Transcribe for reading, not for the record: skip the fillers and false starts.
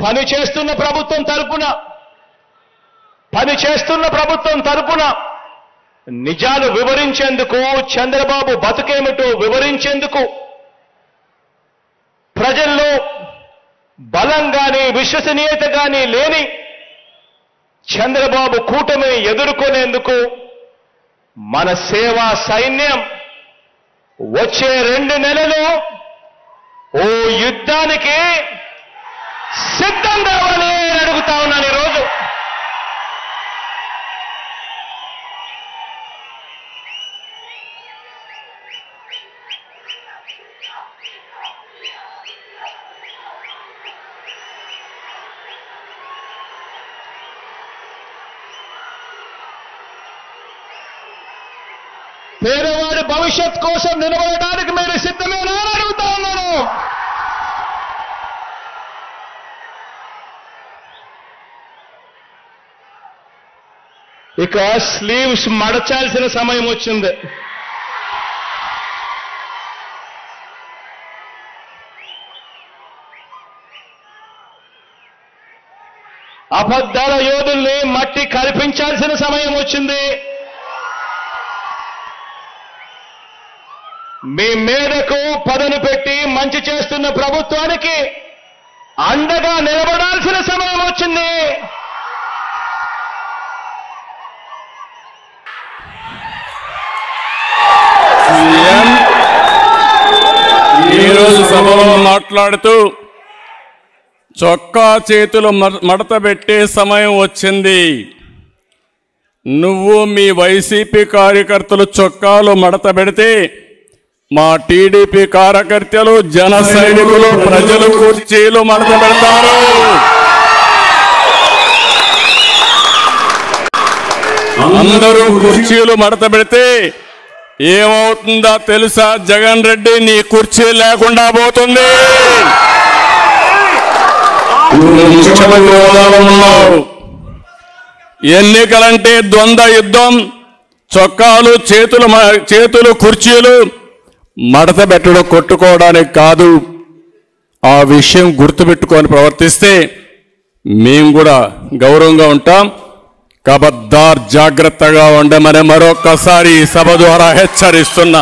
పనిచేస్తున్న ప్రభుత్వం తరపున నిజాలు వివరించేందుకు, చంద్రబాబు బతుకేమిటో వివరించేందుకు, ప్రజల్లో బలం గాని విశ్వసనీయత గాని లేని చంద్రబాబు కూటమిని ఎదుర్కొనేందుకు మన సేవా సైన్యం వచ్చే 2 నెలలు ఓ యుద్ధానికి సిద్ధం కావాలి అని అడుగుతా ఉన్నాను ఈరోజు. పేదవాడి భవిష్యత్ కోసం నిలబడడానికి మీరు సిద్ధమేనా అని అడుగుతా ఉన్నాను. ఇక స్లీవ్స్ మడచాల్సిన సమయం వచ్చింది. అబద్ధాల యోధుల్ని మట్టి కల్పించాల్సిన సమయం వచ్చింది. మీ మేరకు పదను పెట్టి మంచి చేస్తున్న ప్రభుత్వానికి అండగా నిలబడాల్సిన సమయం వచ్చింది. ఈరోజు సభలో మాట్లాడుతూ చొక్కా చేతులు మడత పెట్టే సమయం వచ్చింది. నువ్వు మీ వైసీపీ కార్యకర్తలు చొక్కాలు మడత పెడితే మా టీడీపీ కార్యకర్తలు, జన సైనికులు, ప్రజలు కుర్చీలు మడత పెడతారు. అందరూ కుర్చీలు మడత పెడితే ఏమవుతుందో తెలుసా? జగన్ రెడ్డి నీ కుర్చీ లేకుండా పోతుంది. ముఖ్యమంత్రి హోదాలో ఉన్నావు. ఎన్నికలంటే ద్వంద్వ యుద్ధం. చొక్కాలు, చేతులు కుర్చీలు మడత పెట్టడం కొట్టుకోవడానికి కాదు. ఆ విషయం గుర్తుపెట్టుకొని ప్రవర్తిస్తే మేము కూడా గౌరవంగా ఉంటాం. కబద్దార్ జాగ్రత్తగా ఉండమని మరొక్కసారి సభ ద్వారా హెచ్చరిస్తున్నా.